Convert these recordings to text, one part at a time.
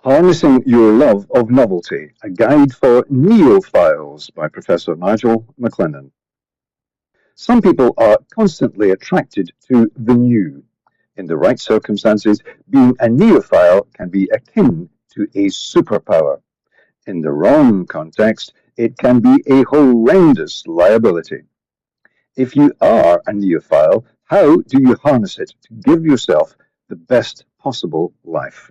Harnessing Your Love of Novelty, a guide for neophiles by Professor Nigel MacLennan. Some people are constantly attracted to the new. In the right circumstances, being a neophile can be akin to a superpower. In the wrong context, it can be a horrendous liability. If you are a neophile, how do you harness it to give yourself the best possible life?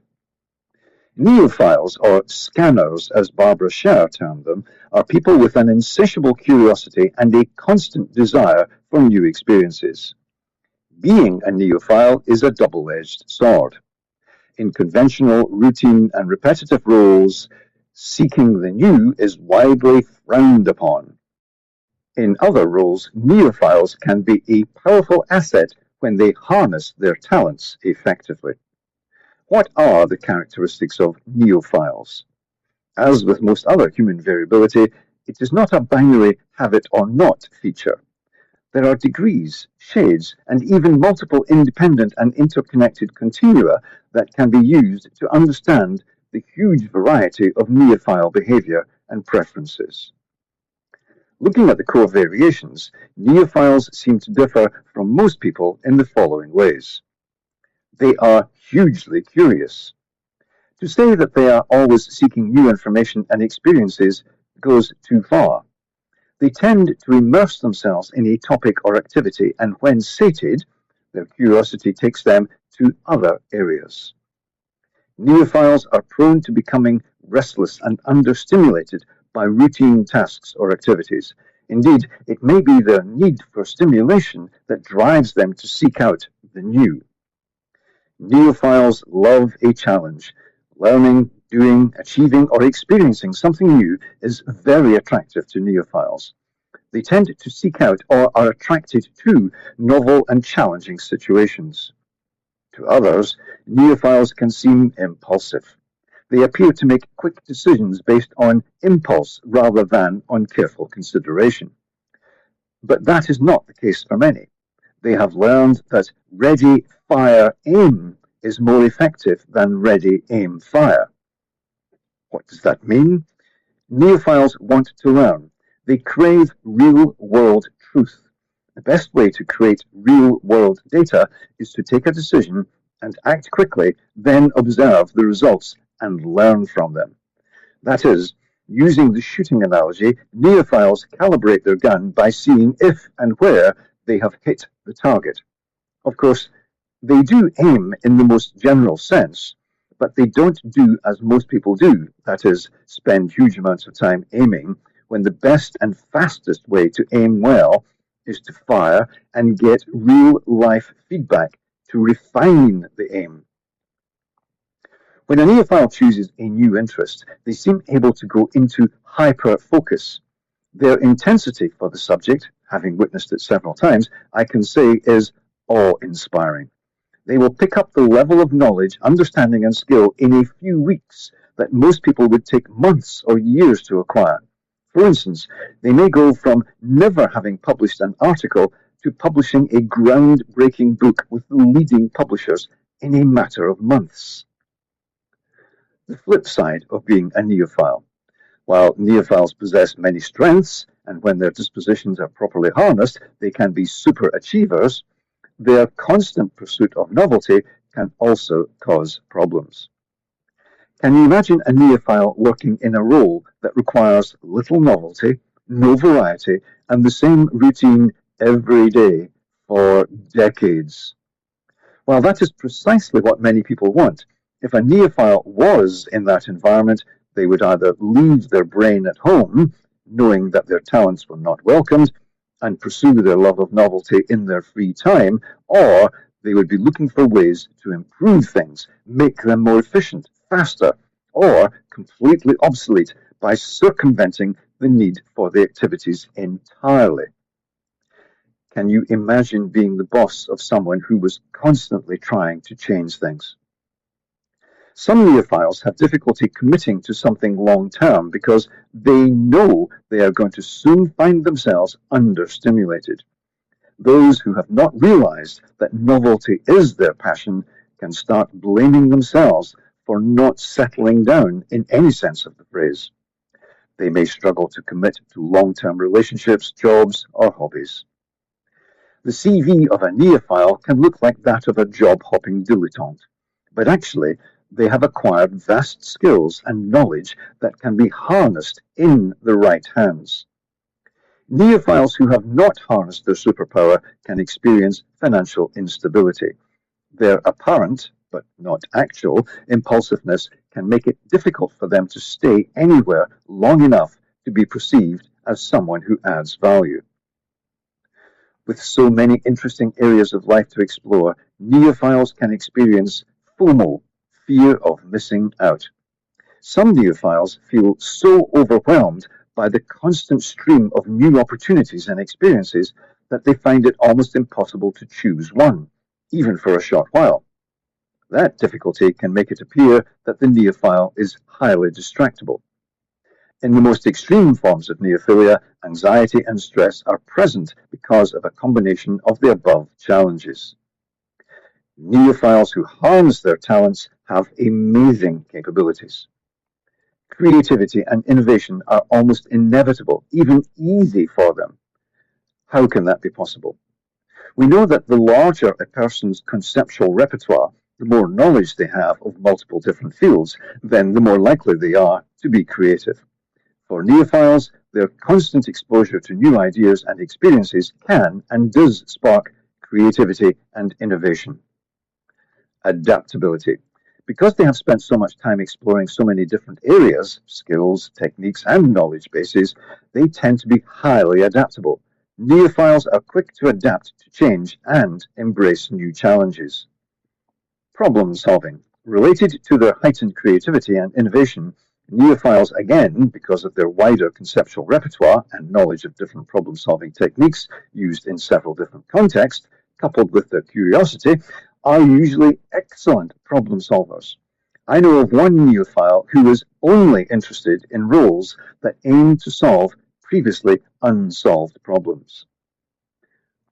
Neophiles, or scanners as Barbara Sher termed them, are people with an insatiable curiosity and a constant desire for new experiences. Being a neophile is a double-edged sword. In conventional, routine, and repetitive roles, seeking the new is widely frowned upon. In other roles, neophiles can be a powerful asset when they harness their talents effectively. What are the characteristics of neophiles? As with most other human variability, it is not a binary have it or not feature. There are degrees, shades, and even multiple independent and interconnected continua that can be used to understand the huge variety of neophile behavior and preferences. Looking at the core variations, neophiles seem to differ from most people in the following ways. They are hugely curious. To say that they are always seeking new information and experiences goes too far. They tend to immerse themselves in a topic or activity, and when sated, their curiosity takes them to other areas. Neophiles are prone to becoming restless and understimulated by routine tasks or activities. Indeed, it may be their need for stimulation that drives them to seek out the new. Neophiles love a challenge. Learning, doing, achieving, or experiencing something new is very attractive to neophiles. They tend to seek out or are attracted to novel and challenging situations. To others, neophiles can seem impulsive. They appear to make quick decisions based on impulse rather than on careful consideration. But that is not the case for many. They have learned that ready, fire, aim is more effective than ready, aim, fire. What does that mean? Neophiles want to learn. They crave real-world truth. The best way to create real-world data is to take a decision and act quickly, then observe the results and learn from them. That is, using the shooting analogy, neophiles calibrate their gun by seeing if and where they have hit the target. Of course, they do aim in the most general sense, but they don't do as most people do, that is, spend huge amounts of time aiming, when the best and fastest way to aim well is to fire and get real-life feedback to refine the aim. When a neophile chooses a new interest, they seem able to go into hyperfocus. Their intensity for the subject, having witnessed it several times, I can say is awe-inspiring. They will pick up the level of knowledge, understanding, and skill in a few weeks that most people would take months or years to acquire. For instance, they may go from never having published an article to publishing a groundbreaking book with the leading publishers in a matter of months. The flip side of being a neophile. While neophiles possess many strengths, and when their dispositions are properly harnessed, they can be super achievers, their constant pursuit of novelty can also cause problems. Can you imagine a neophile working in a role that requires little novelty, no variety, and the same routine every day for decades? Well, that is precisely what many people want. If a neophile was in that environment, they would either leave their brain at home, knowing that their talents were not welcomed, and pursue their love of novelty in their free time, or they would be looking for ways to improve things, make them more efficient, faster, or completely obsolete by circumventing the need for the activities entirely. Can you imagine being the boss of someone who was constantly trying to change things? Some neophiles have difficulty committing to something long-term because they know they are going to soon find themselves understimulated. Those who have not realized that novelty is their passion can start blaming themselves for not settling down in any sense of the phrase. They may struggle to commit to long-term relationships, jobs, or hobbies. The CV of a neophile can look like that of a job-hopping dilettante, but actually they have acquired vast skills and knowledge that can be harnessed in the right hands. Neophiles who have not harnessed their superpower can experience financial instability. Their apparent, but not actual, impulsiveness can make it difficult for them to stay anywhere long enough to be perceived as someone who adds value. With so many interesting areas of life to explore, neophiles can experience FOMO, fear of missing out. Some neophiles feel so overwhelmed by the constant stream of new opportunities and experiences that they find it almost impossible to choose one, even for a short while. That difficulty can make it appear that the neophile is highly distractible. In the most extreme forms of neophilia, anxiety and stress are present because of a combination of the above challenges. Neophiles who harness their talents have amazing capabilities. Creativity and innovation are almost inevitable, even easy for them. How can that be possible? We know that the larger a person's conceptual repertoire, the more knowledge they have of multiple different fields, then the more likely they are to be creative. For neophiles, their constant exposure to new ideas and experiences can and does spark creativity and innovation. Adaptability. Because they have spent so much time exploring so many different areas, skills, techniques, and knowledge bases, they tend to be highly adaptable. Neophiles are quick to adapt to change and embrace new challenges. Problem solving. Related to their heightened creativity and innovation, neophiles, again, because of their wider conceptual repertoire and knowledge of different problem-solving techniques used in several different contexts, coupled with their curiosity, are usually excellent problem solvers. I know of one neophile who is only interested in roles that aim to solve previously unsolved problems.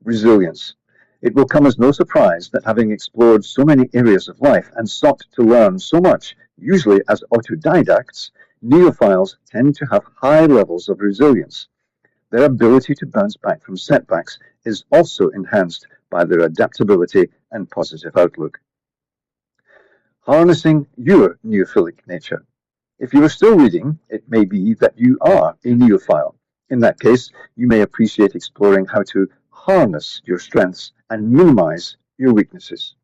Resilience. It will come as no surprise that having explored so many areas of life and sought to learn so much, usually as autodidacts, neophiles tend to have high levels of resilience. Their ability to bounce back from setbacks is also enhanced by their adaptability and positive outlook. Harnessing your neophilic nature. If you are still reading, it may be that you are a neophile. In that case, you may appreciate exploring how to harness your strengths and minimize your weaknesses.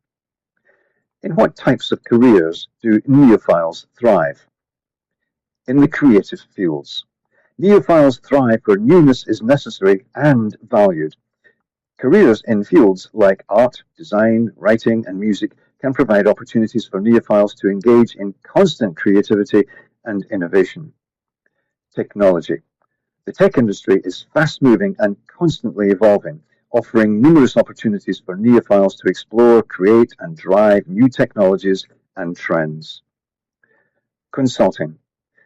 In what types of careers do neophiles thrive? In the creative fields. Neophiles thrive where newness is necessary and valued. Careers in fields like art, design, writing, and music can provide opportunities for neophiles to engage in constant creativity and innovation. Technology. The tech industry is fast-moving and constantly evolving, offering numerous opportunities for neophiles to explore, create, and drive new technologies and trends. Consulting.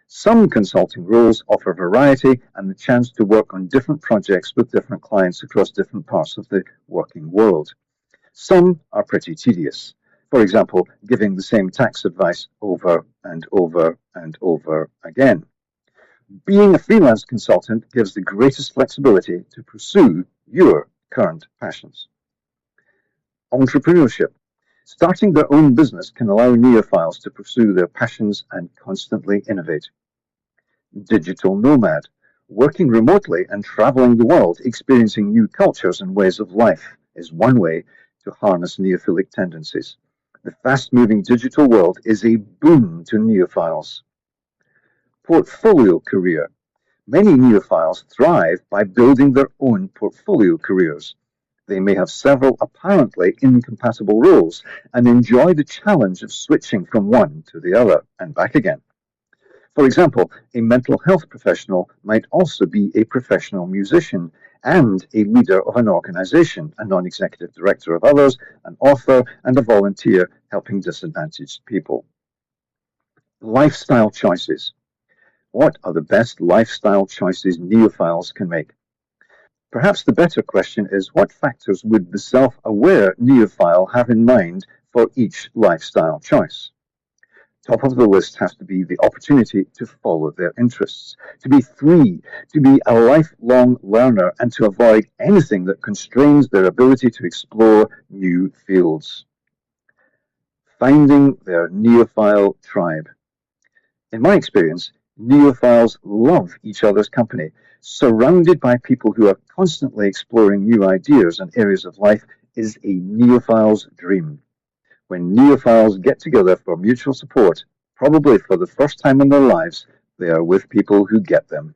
Some consulting roles offer variety and the chance to work on different projects with different clients across different parts of the working world. Some are pretty tedious. For example, giving the same tax advice over and over and over again. Being a freelance consultant gives the greatest flexibility to pursue your current passions. Entrepreneurship. Starting their own business can allow neophiles to pursue their passions and constantly innovate. Digital nomad. Working remotely and traveling the world, experiencing new cultures and ways of life is one way to harness neophilic tendencies. The fast-moving digital world is a boon to neophiles. Portfolio career. Many neophiles thrive by building their own portfolio careers. They may have several apparently incompatible roles and enjoy the challenge of switching from one to the other and back again. For example, a mental health professional might also be a professional musician and a leader of an organization, a non-executive director of others, an author, and a volunteer helping disadvantaged people. Lifestyle choices. What are the best lifestyle choices neophiles can make? Perhaps the better question is, what factors would the self-aware neophile have in mind for each lifestyle choice? Top of the list has to be the opportunity to follow their interests, to be free, to be a lifelong learner, and to avoid anything that constrains their ability to explore new fields. Finding their neophile tribe. In my experience, neophiles love each other's company. Surrounded by people who are constantly exploring new ideas and areas of life is a neophile's dream. When neophiles get together for mutual support, probably for the first time in their lives, they are with people who get them.